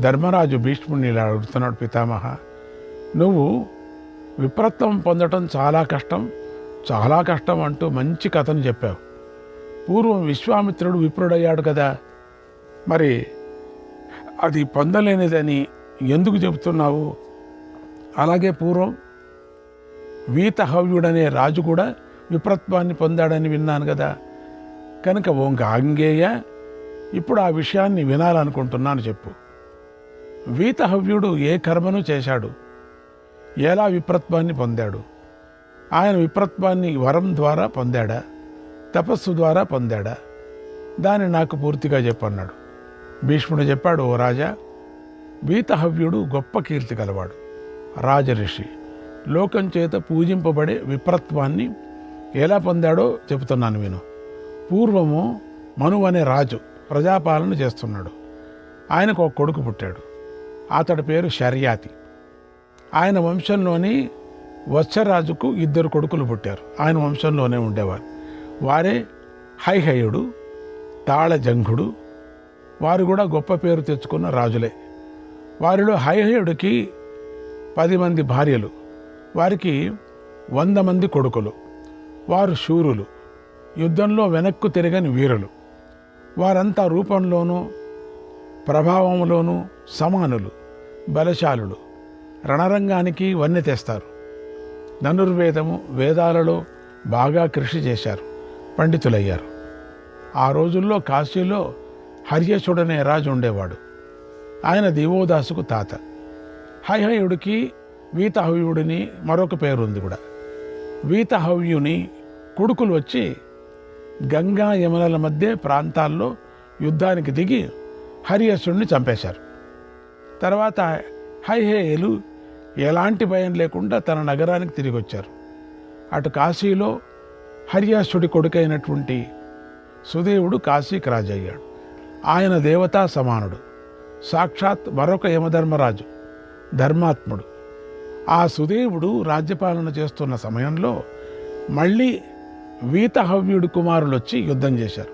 ధర్మరాజు భీష్ముడిని ఇలా అడుగుతున్నాడు, పితామహ, నువ్వు విప్రత్వం పొందటం చాలా కష్టం అంటూ మంచి కథను చెప్పావు. పూర్వం విశ్వామిత్రుడు విప్రుడయ్యాడు కదా, మరి అది పొందలేనిదని ఎందుకు చెబుతున్నావు? అలాగే పూర్వం వీతహవ్యుడనే రాజు కూడా విప్రత్వాన్ని పొందాడని విన్నాను కదా, కనుక ఓ గాంగేయ, ఇప్పుడు ఆ విషయాన్ని వినాలనుకుంటున్నాను, చెప్పు. వీతహవ్యుడు ఏ కర్మను చేశాడు? ఎలా విప్రత్వాన్ని పొందాడు? ఆయన విప్రత్వాన్ని వరం ద్వారా పొందాడా, తపస్సు ద్వారా పొందాడా? దాన్ని నాకు పూర్తిగా చెప్పన్నాడు. భీష్ముడు చెప్పాడు, ఓ రాజా, వీతహవ్యుడు గొప్ప కీర్తి గలవాడు, రాజఋషి. లోకం చేత పూజింపబడే విప్రత్వాన్ని ఎలా పొందాడో చెబుతున్నాను విను. పూర్వము మనువు అనే రాజు ప్రజాపాలన చేస్తున్నాడు. ఆయనకు ఒక కొడుకు పుట్టాడు. అతడి పేరు శర్యాతి. ఆయన వంశంలోని వత్సరాజుకు 2 కొడుకులు పుట్టారు. ఆయన వంశంలోనే ఉండేవారు. వారే హైహయుడు, తాళజంఘుడు. వారు కూడా గొప్ప పేరు తెచ్చుకున్న రాజులే. వారిలో హైహయుడికి 10 మంది భార్యలు, వారికి 100 మంది కొడుకులు. వారు శూరులు, యుద్ధంలో వెనక్కు తిరగని వీరులు. వారంతా రూపంలోనూ ప్రభావంలోనూ సమానులు, బలశాలులు. రణరంగానికి వన్నె తెస్తారు. ధనుర్వేదము, వేదాలలో బాగా కృషి చేశారు, పండితులయ్యారు. ఆ రోజుల్లో కాశీలో హర్యశుడనే రాజు ఉండేవాడు. ఆయన దివోదాసుకు తాత. హైహయుడికి వీతహవ్యుడిని మరొక పేరుంది కూడా. వీతహవ్యుని కొడుకులు వచ్చి గంగా యమునల మధ్య ప్రాంతాల్లో యుద్ధానికి దిగి హర్యశుడిని చంపేశారు. తర్వాత హైహేయులు ఎలాంటి భయం లేకుండా తన నగరానికి తిరిగి వచ్చారు. అటు కాశీలో హర్యాసుడి కొడుకైనటువంటి సుదేవుడు కాశీకి రాజయ్యాడు. ఆయన దేవతా సమానుడు, సాక్షాత్ మరొక యమధర్మరాజు, ధర్మాత్ముడు. ఆ సుదేవుడు రాజ్యపాలన చేస్తున్న సమయంలో మళ్ళీ వీతహవ్యుడి కుమారులు వచ్చి యుద్ధం చేశారు.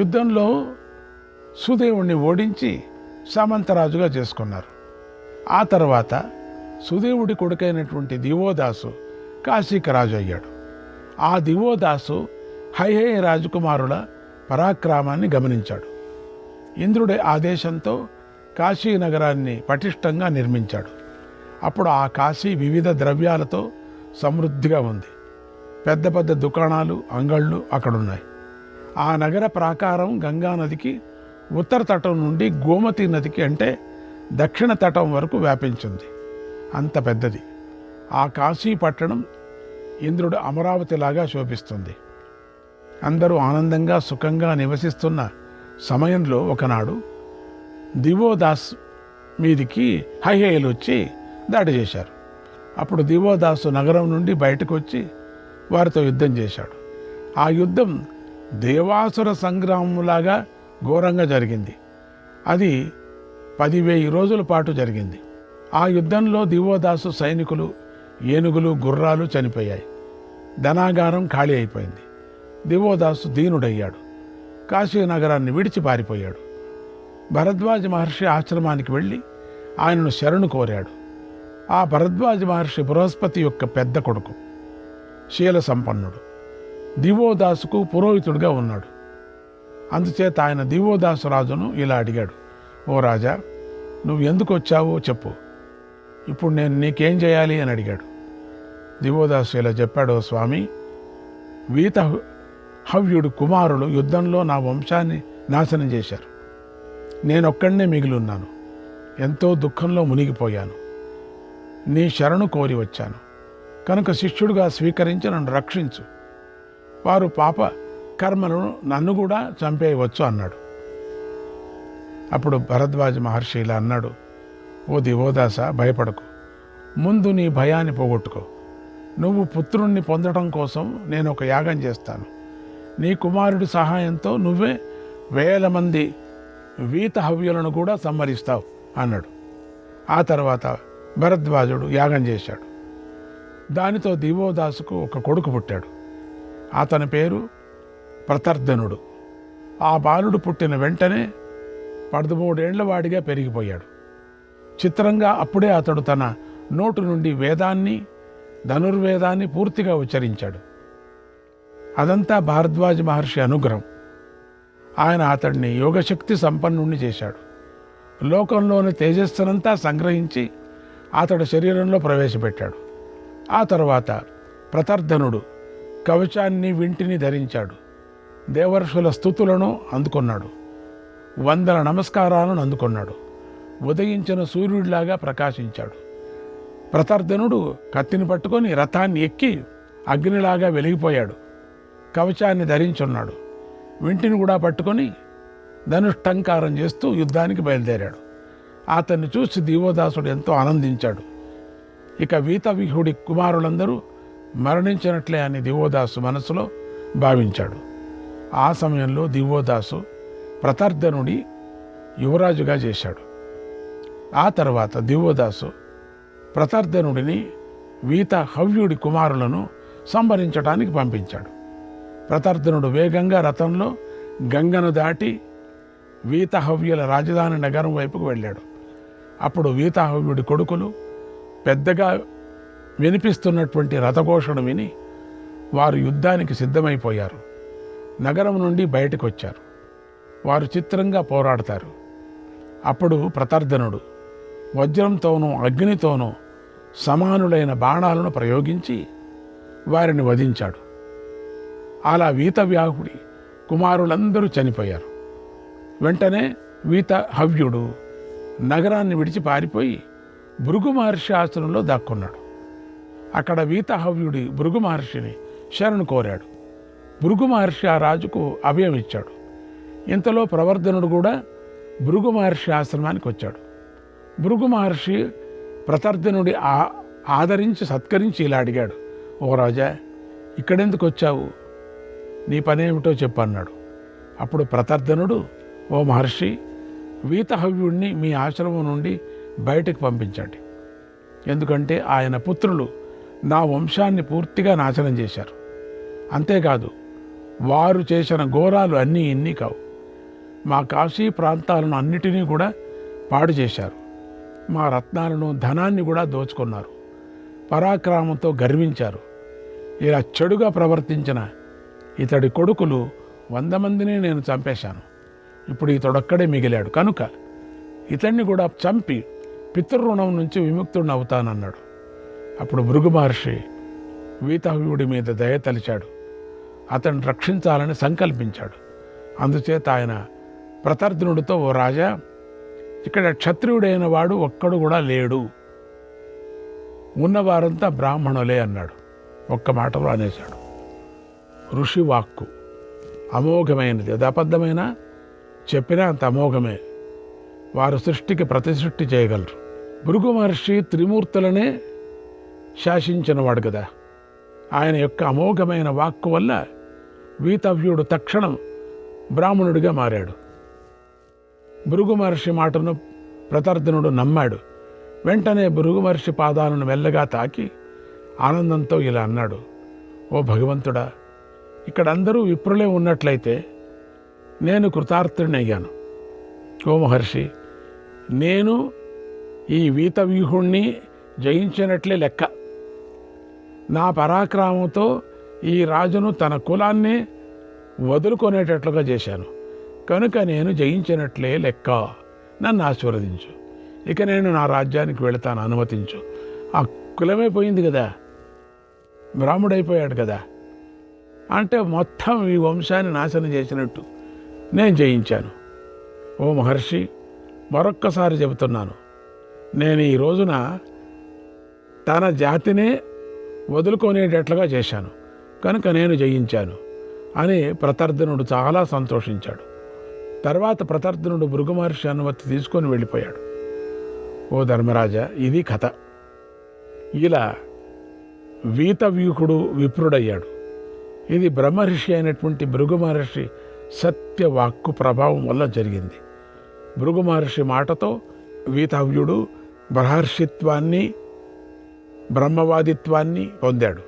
యుద్ధంలో సుదేవుణ్ణి ఓడించి సామంతరాజుగా చేసుకున్నారు. ఆ తర్వాత సుదేవుడి కొడుకైనటువంటి దివోదాసు కాశీకి రాజు అయ్యాడు. ఆ దివోదాసు హైహేయ రాజకుమారుల పరాక్రమాన్ని గమనించాడు. ఇంద్రుడి ఆదేశంతో కాశీ నగరాన్ని పటిష్టంగా నిర్మించాడు. అప్పుడు ఆ కాశీ వివిధ ద్రవ్యాలతో సమృద్ధిగా ఉంది. పెద్ద పెద్ద దుకాణాలు, అంగళ్ళు అక్కడున్నాయి. ఆ నగర ప్రాకారం గంగానదికి ఉత్తర తటం నుండి గోమతి నదికి అంటే దక్షిణ తటం వరకు వ్యాపించింది. అంత పెద్దది. ఆ కాశీ పట్టణం ఇంద్రుడు అమరావతిలాగా శోభిస్తుంది. అందరూ ఆనందంగా సుఖంగా నివసిస్తున్న సమయంలో ఒకనాడు దివోదాస్ మీదికి హైహేయులు వచ్చి దాడి చేశారు. అప్పుడు దివోదాసు నగరం నుండి బయటకు వచ్చి వారితో యుద్ధం చేశాడు. ఆ యుద్ధం దేవాసుర సంగ్రామంలాగా ఘోరంగా జరిగింది. అది 10,000 రోజుల పాటు జరిగింది. ఆ యుద్ధంలో దివోదాసు సైనికులు, ఏనుగులు, గుర్రాలు చనిపోయాయి. ధనాగారం ఖాళీ అయిపోయింది. దివోదాసు దీనుడయ్యాడు. కాశీ నగరాన్ని విడిచి పారిపోయాడు. భరద్వాజ మహర్షి ఆశ్రమానికి వెళ్ళి ఆయనను శరణు కోరాడు. ఆ భరద్వాజ మహర్షి బృహస్పతి యొక్క పెద్ద కొడుకు, శీల సంపన్నుడు. దివోదాసుకు పురోహితుడిగా ఉన్నాడు. అందుచేత ఆయన దివోదాసు రాజును ఇలా అడిగాడు, ఓ రాజా, నువ్వు ఎందుకు వచ్చావో చెప్పు, ఇప్పుడు నేను నీకేం చేయాలి అని అడిగాడు. దివోదాసు ఇలా చెప్పాడు, స్వామి, వీతహవ్యుడు కుమారులు యుద్ధంలో నా వంశాన్ని నాశనం చేశారు. నేనొక్కడనే మిగిలి ఉన్నాను. ఎంతో దుఃఖంలో మునిగిపోయాను. నీ శరణు కోరి వచ్చాను. కనుక శిష్యుడిగా స్వీకరించి నన్ను రక్షించు. వారు పాప కర్మలను నన్ను కూడా చంపేయవచ్చు అన్నాడు. అప్పుడు భరద్వాజ మహర్షి ఇలా అన్నాడు, ఓ దివోదాస, భయపడకు. ముందు నీ భయాన్ని పోగొట్టుకో. నువ్వు పుత్రుణ్ణి పొందడం కోసం నేను ఒక యాగం చేస్తాను. నీ కుమారుడి సహాయంతో నువ్వే 1000 మంది వీతహవ్యులను కూడా సంహరిస్తావు అన్నాడు. ఆ తర్వాత భరద్వాజుడు యాగం చేశాడు. దానితో దివోదాసుకు ఒక కొడుకు పుట్టాడు. అతని పేరు ప్రతర్ధనుడు. ఆ బాలుడు పుట్టిన వెంటనే 13 ఏళ్ల వాడిగా పెరిగిపోయాడు. చిత్రంగా అప్పుడే అతడు తన నోటు నుండి వేదాన్ని, ధనుర్వేదాన్ని పూర్తిగా ఉచ్చరించాడు. అదంతా భారద్వాజ మహర్షి అనుగ్రహం. ఆయన అతడిని యోగశక్తి సంపన్నుణ్ణి చేశాడు. లోకంలోని తేజస్సునంతా సంగ్రహించి అతడి శరీరంలో ప్రవేశపెట్టాడు. ఆ తర్వాత ప్రతర్ధనుడు కవచాన్ని, వింటిని ధరించాడు. దేవర్షుల స్తుతులను అందుకున్నాడు. 100 నమస్కారాలను అందుకున్నాడు. ఉదయించిన సూర్యుడిలాగా ప్రకాశించాడు. ప్రతర్ధనుడు కత్తిని పట్టుకొని రథాన్ని ఎక్కి అగ్నిలాగా వెలిగిపోయాడు. కవచాన్ని ధరించున్నాడు. వింటిని కూడా పట్టుకొని ధనుష్టంకారం చేస్తూ యుద్ధానికి బయలుదేరాడు. అతన్ని చూసి దివోదాసుడు ఎంతో ఆనందించాడు. ఇక వీతవ్యూహుడి కుమారులందరూ మరణించినట్లే అని దివోదాసు మనసులో భావించాడు. ఆ సమయంలో దివోదాసు ప్రతర్ధనుడి యువరాజుగా చేశాడు. ఆ తర్వాత దివోదాసు ప్రతర్ధనుడిని వీతహవ్యుడి కుమారులను సంహరించడానికి పంపించాడు. ప్రతర్ధనుడు వేగంగా రథంలో గంగను దాటి వీతహవ్యుల రాజధాని నగరం వైపుకు వెళ్ళాడు. అప్పుడు వీతహవ్యుడి కొడుకులు పెద్దగా వినిపిస్తున్నటువంటి రథఘోషణ విని వారు యుద్ధానికి సిద్ధమైపోయారు. నగరం నుండి బయటకు వచ్చారు. వారు చిత్రంగా పోరాడతారు. అప్పుడు ప్రతర్ధనుడు వజ్రంతోనూ అగ్నితోనూ సమానులైన బాణాలను ప్రయోగించి వారిని వధించాడు. అలా వీతవ్యాహుడి కుమారులందరూ చనిపోయారు. వెంటనే వీతహవ్యుడు నగరాన్ని విడిచి పారిపోయి భృగు మహర్షి ఆశ్రమంలో దాక్కున్నాడు. అక్కడ వీతహవ్యుడి భృగు మహర్షిని శరణు కోరాడు. భృగు మహర్షి ఆ రాజుకు అభయం ఇచ్చాడు. ఇంతలో ప్రవర్ధనుడు కూడా భృగు మహర్షి ఆశ్రమానికి వచ్చాడు. భృగు మహర్షి ప్రతర్ధనుడి ఆదరించి సత్కరించి ఇలా అడిగాడు, ఓ రాజా, ఇక్కడెందుకు వచ్చావు? నీ పనేమిటో చెప్పన్నాడు. అప్పుడు ప్రతర్ధనుడు, ఓ మహర్షి, వీతహవ్యుడిని మీ ఆశ్రమం నుండి బయటకు పంపించండి. ఎందుకంటే ఆయన పుత్రులు నా వంశాన్ని పూర్తిగా నాశనం చేశారు. అంతేకాదు, వారు చేసిన ఘోరాలు అన్నీ ఇన్ని కావు. మా కాశీ ప్రాంతాలను అన్నిటినీ కూడా పాడు చేశారు. మా రత్నాలను, ధనాన్ని కూడా దోచుకున్నారు. పరాక్రమంతో గర్వించారు. ఇలా చెడుగా ప్రవర్తించిన ఇతడి కొడుకులు 100 మందిని నేను చంపేశాను. ఇప్పుడు ఇతడొక్కడే మిగిలాడు కనుక ఇతన్ని కూడా చంపి పితృరుణం నుంచి విముక్తుడిని అవుతానన్నాడు. అప్పుడు భృగు మహర్షి వీతహవ్యుడి మీద దయ తలిచాడు. అతన్ని రక్షించాలని సంకల్పించాడు. అందుచేత ఆయన ప్రతర్ధనుడితో, ఓ రాజా, ఇక్కడ క్షత్రియుడైన వాడు ఒక్కడు కూడా లేడు, ఉన్నవారంతా బ్రాహ్మణులే అన్నాడు. ఒక్క మాటలో అనేశాడు. ఋషి వాక్కు అమోఘమైనది. అది అబద్ధమైనా చెప్పినా అంత అమోఘమే. వారు సృష్టికి ప్రతిసృష్టి చేయగలరు. భృగు మహర్షి త్రిమూర్తులనే శాసించినవాడు కదా. ఆయన యొక్క అమోఘమైన వాక్కు వల్ల వీతవ్యుడు తక్షణం బ్రాహ్మణుడిగా మారాడు. భృగు మహర్షి మాటను ప్రతర్ధనుడు నమ్మాడు. వెంటనే భృగు మహర్షి పాదాలను మెల్లగా తాకి ఆనందంతో ఇలా అన్నాడు, ఓ భగవంతుడా, ఇక్కడ అందరూ విప్రులే ఉన్నట్లయితే నేను కృతార్థుడిని అయ్యాను. ఓ మహర్షి, నేను ఈ వీతవ్యూహుణ్ణి జయించినట్లే లెక్క. నా పరాక్రమంతో ఈ రాజును తన కులాన్ని వదులుకొనేటట్లుగా చేశాను కనుక నేను జయించినట్లే లెక్క. నన్ను ఆశీర్వదించు. ఇక నేను నా రాజ్యానికి వెళతాను, అనుమతించు. ఆ కులమే పోయింది కదా, బ్రాహ్మడైపోయాడు కదా, అంటే మొత్తం ఈ వంశాన్ని నాశనం చేసినట్టు నేను జయించాను. ఓ మహర్షి, మరొక్కసారి చెబుతున్నాను, నేను ఈ రోజున తన జాతినే వదులుకొనేటట్లుగా చేశాను కనుక నేను జయించాను అని ప్రతర్ధనుడు చాలా సంతోషించాడు. తర్వాత ప్రతర్ధనుడు భృగు మహర్షి అనుమతి తీసుకొని వెళ్ళిపోయాడు. ఓ ధర్మరాజా, ఇది కథ. ఇలా వీతవ్యూహుడు విప్రుడయ్యాడు. ఇది బ్రహ్మర్షి అయినటువంటి భృగు మహర్షి సత్యవాక్కు ప్రభావం వల్ల జరిగింది. భృగు మహర్షి మాటతో వీతవ్యుడు బ్రహర్షిత్వాన్ని, బ్రహ్మవాదిత్వాన్ని పొందాడు,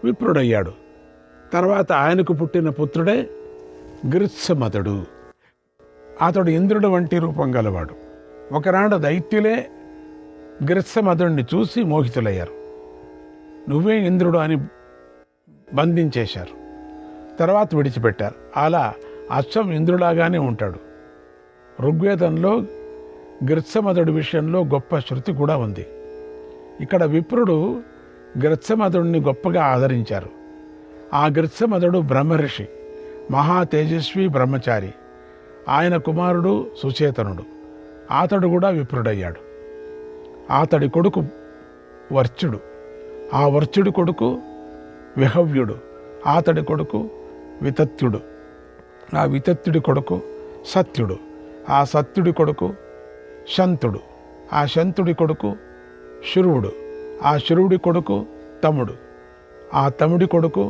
విప్రుడయ్యాడు. తర్వాత ఆయనకు పుట్టిన పుత్రుడే గృత్సమతుడు. అతడు ఇంద్రుడు వంటి రూపం గలవాడు. ఒకనాడు దైత్యులే గ్రత్సమదుడిని చూసి మోహితులయ్యారు. నువ్వే ఇంద్రుడు అని బంధించేశారు. తర్వాత విడిచిపెట్టారు. అలా అచ్చం ఇంద్రులాగానే ఉంటాడు. ఋగ్వేదంలో గ్రత్సమదుడి విషయంలో గొప్ప శృతి కూడా ఉంది. ఇక్కడ విప్రుడు గ్రత్సమదుడిని గొప్పగా ఆదరించారు. ఆ గ్రత్సమదుడు బ్రహ్మర్షి, మహా తేజస్వి బ్రహ్మచారి. ఆయన కుమారుడు సుచేతనుడు. అతడు కూడా విప్రుడయ్యాడు. అతడి కొడుకు వర్చుడు. ఆ వర్చుడి కొడుకు విహవ్యుడు. అతడి కొడుకు వితత్యుడు. ఆ వితత్యుడి కొడుకు సత్యుడు. ఆ సత్యుడి కొడుకు శంతుడు. ఆ శంతుడి కొడుకు శురువుడు. ఆ శురువుడి కొడుకు తముడు. ఆ తముడి కొడుకు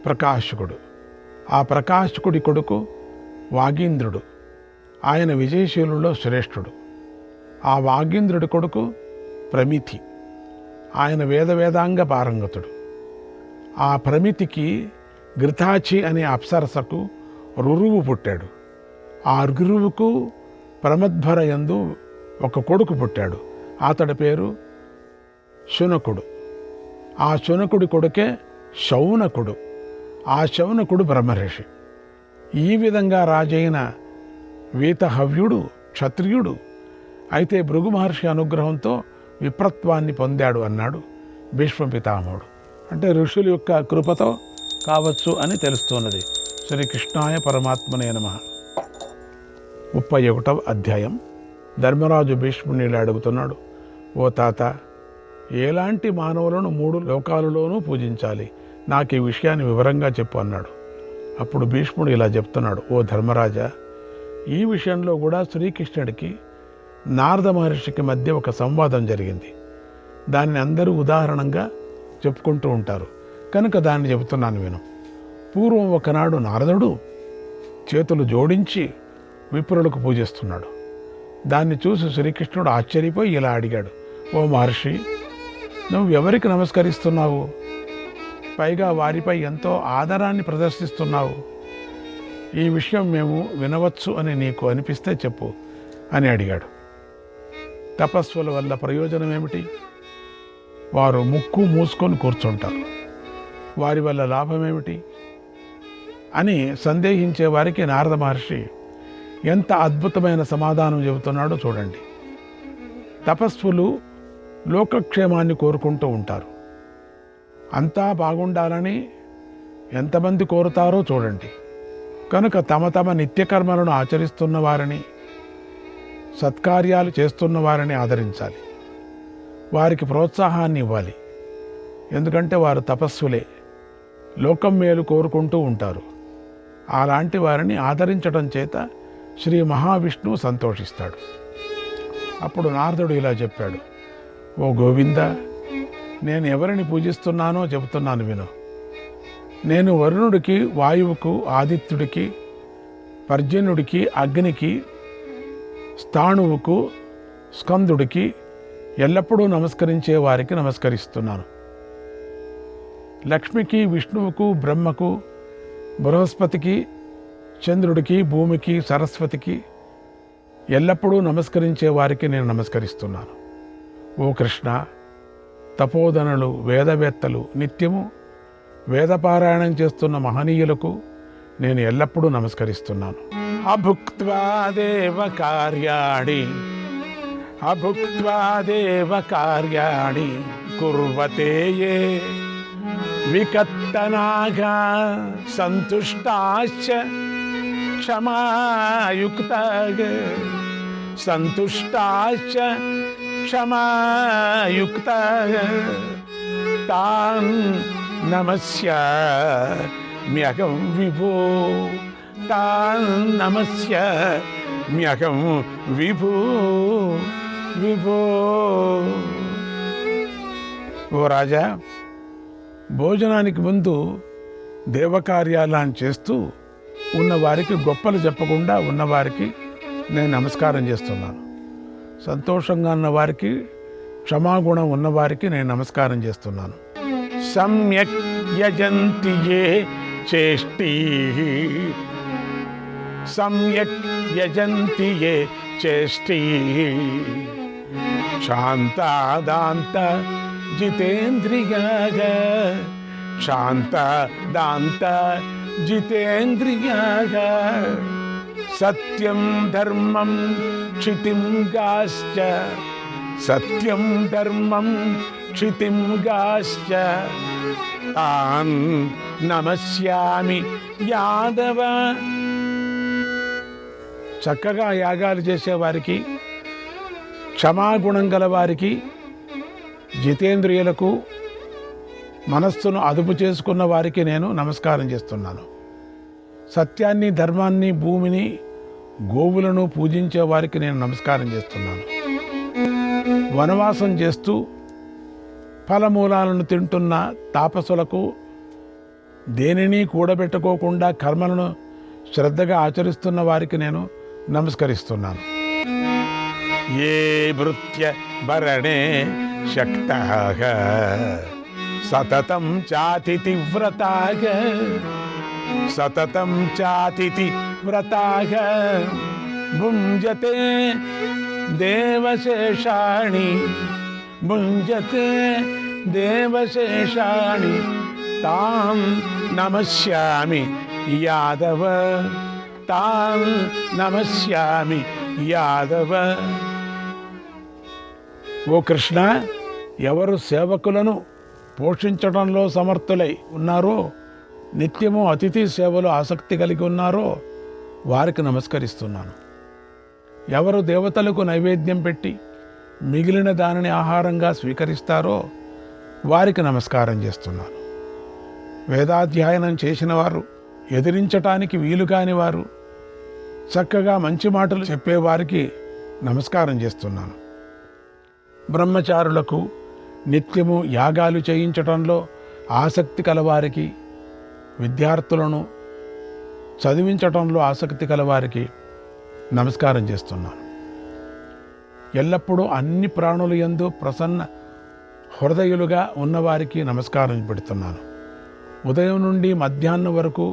ప్రకాశకుడు. ఆ ప్రకాశకుడి కొడుకు వాగీంద్రుడు. ఆయన విజయశీలులో శ్రేష్ఠుడు. ఆ వాగీంద్రుడి కొడుకు ప్రమితి. ఆయన వేదాంగ పారంగతుడు. ఆ ప్రమితికి ఘృతాచి అనే అప్సరసకు రురువు పుట్టాడు. ఆ రురువుకు ప్రమద్భర యందు ఒక కొడుకు పుట్టాడు. అతడి పేరు శునకుడు. ఆ శునకుడి కొడుకే శౌనకుడు. ఆ శౌనకుడు బ్రహ్మర్షి. ఈ విధంగా రాజైన వీతహవ్యుడు క్షత్రియుడు. అయితే భృగు మహర్షి అనుగ్రహంతో విప్రత్వాన్ని పొందాడు అన్నాడు భీష్మ పితామహుడు. అంటే ఋషుల యొక్క కృపతో కావచ్చు అని తెలుస్తున్నది. శ్రీకృష్ణాయ పరమాత్మనే నమః. 31వ అధ్యాయం. ధర్మరాజు భీష్ముని ఇలా అడుగుతున్నాడు. ఓ తాత, ఎలాంటి మానవులను 3 లోకాలలోనూ పూజించాలి? నాకు ఈ విషయాన్ని వివరంగా చెప్పు అన్నాడు. అప్పుడు భీష్ముడు ఇలా చెప్తున్నాడు. ఓ ధర్మరాజా, ఈ విషయంలో కూడా శ్రీకృష్ణుడికి నారద మహర్షికి మధ్య ఒక సంవాదం జరిగింది. దాన్ని అందరూ ఉదాహరణంగా చెప్పుకుంటూ ఉంటారు కనుక దాన్ని చెబుతున్నాను విను. పూర్వం ఒకనాడు నారదుడు చేతులు జోడించి విప్రులకు పూజిస్తున్నాడు. దాన్ని చూసి శ్రీకృష్ణుడు ఆశ్చర్యపోయి ఇలా అడిగాడు. ఓ మహర్షి, నువ్వు ఎవరికి నమస్కరిస్తున్నావు? పైగా వారిపై ఎంతో ఆదరాన్ని ప్రదర్శిస్తున్నావు. ఈ విషయం మేము వినవచ్చు అని నీకు అనిపిస్తే చెప్పు అని అడిగాడు. తపస్సుల వల్ల ప్రయోజనం ఏమిటి? వారు ముక్కు మూసుకొని కూర్చుంటారు. వారి వల్ల లాభం ఏమిటి అని సందేహించే వారికి నారద మహర్షి ఎంత అద్భుతమైన సమాధానం చెబుతున్నాడో చూడండి. తపస్సులు లోకక్షేమాన్ని కోరుకుంటూ ఉంటారు. అంతా బాగుండాలని ఎంతమంది కోరుతారో చూడండి. కనుక తమ తమ నిత్యకర్మలను ఆచరిస్తున్న వారిని, సత్కార్యాలు చేస్తున్న వారిని ఆదరించాలి. వారికి ప్రోత్సాహాన్ని ఇవ్వాలి. ఎందుకంటే వారు తపస్సులే, లోకం మేలు కోరుకుంటూ ఉంటారు. అలాంటి వారిని ఆదరించడం చేత శ్రీ మహావిష్ణువు సంతోషిస్తాడు. అప్పుడు నారదుడు ఇలా చెప్పాడు. ఓ గోవింద, నేను ఎవరిని పూజిస్తున్నానో చెబుతున్నాను విను. నేను వరుణుడికి, వాయువుకు, ఆదిత్యుడికి, పర్జన్యుడికి, అగ్నికి, స్థాణువుకు, స్కందుడికి ఎల్లప్పుడూ నమస్కరించే వారికి నమస్కరిస్తున్నాను. లక్ష్మికి, విష్ణువుకు, బ్రహ్మకు, బృహస్పతికి, చంద్రుడికి, భూమికి, సరస్వతికి ఎల్లప్పుడూ నమస్కరించే వారికి నేను నమస్కరిస్తున్నాను. ఓ కృష్ణ, తపోధనులు, వేదవేత్తలు, నిత్యము వేదపారాయణం చేస్తున్న మహనీయులకు నేను ఎల్లప్పుడూ నమస్కరిస్తున్నాను. అభుక్త్వా దేవ కార్యాణి, అభుక్త్వా దేవ కార్యాణి కుర్వతే యే వికత్తనాగా సంతుష్టాశ్చ క్షమాయుక్తాగా, సంతుష్టాశ్చ క్షమాయుక్తాగా తాన్ నమస్యామ్యహం విభో, తాన్ నమస్యామ్యహం విభో విభో. ఓ రాజా, భోజనానికి ముందు దేవకార్యాలను చేస్తూ ఉన్నవారికి గొప్పలు చెప్పకుండా ఉన్నవారికి నేను నమస్కారం చేస్తున్నాను. సంతోషంగా ఉన్నవారికి, క్షమాగుణం ఉన్నవారికి నేను నమస్కారం చేస్తున్నాను. సమ్యక్ యజంతి యే చేష్టీ సమ్యక్ యజంతి ఏ చేష్టి శాంతాదాంత జితేంద్రియాః శాంతాదాంత జితేంద్రియాః సత్యం ధర్మం క్షితిం గాశ్చ సత్యం ధర్మం క్షితిం గాశ్చ తాన్ నమస్యామి యాదవ. చక్కగా యాగాలు చేసేవారికి, క్షమాగుణం గల వారికి, జితేంద్రియులకు, మనస్సును అదుపు చేసుకున్న వారికి నేను నమస్కారం చేస్తున్నాను. సత్యాన్ని, ధర్మాన్ని, భూమిని, గోవులను పూజించే వారికి నేను నమస్కారం చేస్తున్నాను. వనవాసం చేస్తూ ఫలమూలాలను తింటున్న తాపసులకు, దేనిని కూడబెట్టుకోకుండా కర్మలను శ్రద్ధగా ఆచరిస్తున్న వారికి నేను నమస్కరిస్తున్నాను. ఏ భృత్య భరణే శక్తః సతతం చాతిథి వ్రతాః సతతం చాతిథి వ్రతాః భుంజతే దేవశేషాణి భుంజతే దేవశేషాణి తాం నమస్యామి యాదవ తాం నమస్యామి యాదవ. ఓ కృష్ణ, ఎవరు సేవకులను పోషించడంలో సమర్థులై ఉన్నారో, నిత్యము అతిథి సేవలో ఆసక్తి కలిగి ఉన్నారో వారికి నమస్కరిస్తున్నాను. ఎవరు దేవతలకు నైవేద్యం పెట్టి మిగిలిన దానిని ఆహారంగా స్వీకరిస్తారో వారికి నమస్కారం చేస్తున్నాను. వేదాధ్యయనం చేసిన వారు, ఎదిరించటానికి వీలు కాని వారు, చక్కగా మంచి మాటలు చెప్పేవారికి నమస్కారం చేస్తున్నాను. బ్రహ్మచారులకు, నిత్యము యాగాలు చేయించటంలో ఆసక్తి కలవారికి, విద్యార్థులను చదివించటంలో ఆసక్తి కలవారికి నమస్కారం చేస్తున్నాను. ఎల్లప్పుడూ అన్ని ప్రాణుల యందు ప్రసన్న హృదయులుగా ఉన్నవారికి నమస్కారం పెడుతున్నాను. ఉదయం నుండి మధ్యాహ్నం వరకు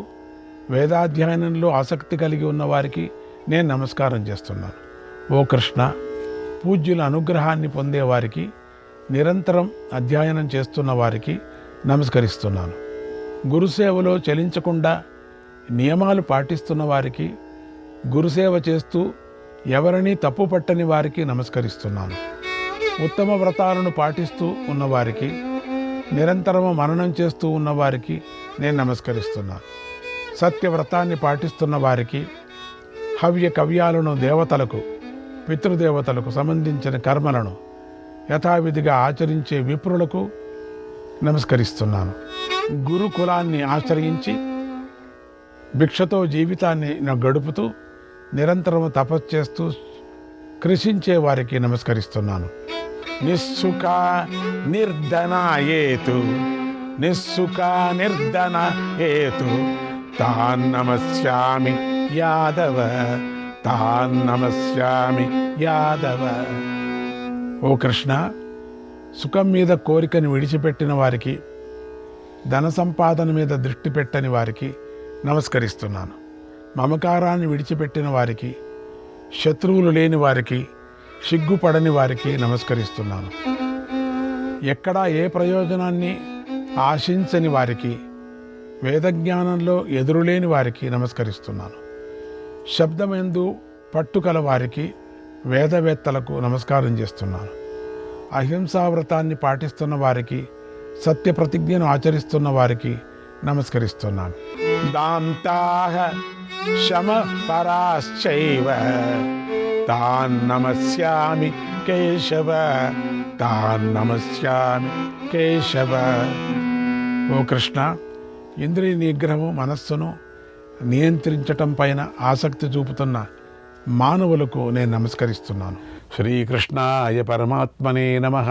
వేదాధ్యయనంలో ఆసక్తి కలిగి ఉన్నవారికి నేను నమస్కారం చేస్తున్నాను. ఓ కృష్ణ, పూజ్యుల అనుగ్రహాన్ని పొందేవారికి, నిరంతరం అధ్యయనం చేస్తున్న వారికి నమస్కరిస్తున్నాను. గురుసేవలో చలించకుండా నియమాలు పాటిస్తున్న వారికి, గురుసేవ చేస్తూ ఎవరినీ తప్పు పట్టని వారికి నమస్కరిస్తున్నాను. ఉత్తమ వ్రతాలను పాటిస్తూ ఉన్నవారికి, నిరంతరము మననం చేస్తూ ఉన్నవారికి నేను నమస్కరిస్తున్నాను. సత్యవ్రతాన్ని పాటిస్తున్న వారికి, హవ్య కవ్యాలను, దేవతలకు, పితృదేవతలకు సంబంధించిన కర్మలను యథావిధిగా ఆచరించే విప్రులకు నమస్కరిస్తున్నాను. గురుకులాన్ని ఆశ్రయించి భిక్షతో జీవితాన్ని గడుపుతూ నిరంతరము తపస్సు చేస్తూ కృషించే వారికి నమస్కరిస్తున్నాను. నిస్సుఖ నిర్ధనాయేతు నిస్సుఖ నిర్ధనాయేతు తాన్ నమస్యామి యాదవ తాన్ నమస్యామి యాదవ. ఓ కృష్ణ, సుఖం మీద కోరికని విడిచిపెట్టిన వారికి, ధన సంపాదన మీద దృష్టి పెట్టని వారికి నమస్కరిస్తున్నాను. మమకారాన్ని విడిచిపెట్టిన వారికి, శత్రువులు లేని వారికి, సిగ్గుపడని వారికి నమస్కరిస్తున్నాను. ఎక్కడా ఏ ప్రయోజనాన్ని ఆశించని వారికి, వేదజ్ఞానంలో ఎదురులేని వారికి నమస్కరిస్తున్నాను. శబ్దమెందు పట్టుకల వారికి, వేదవేత్తలకు నమస్కారం చేస్తున్నాను. అహింసావ్రతాన్ని పాటిస్తున్న వారికి, సత్య ప్రతిజ్ఞను ఆచరిస్తున్న వారికి నమస్కరిస్తున్నాను. దాంతాః శమ పరాశ్చైవ తాన్ నమస్యామి కేశవ తాన్ నమస్యామి కేశవ. ఓ కృష్ణ, ఇంద్రియ నిగ్రహము, మనస్సును నియంత్రించటం పైన ఆసక్తి చూపుతున్న మానవులకు నేను నమస్కరిస్తున్నాను. శ్రీకృష్ణాయ పరమాత్మనే నమః.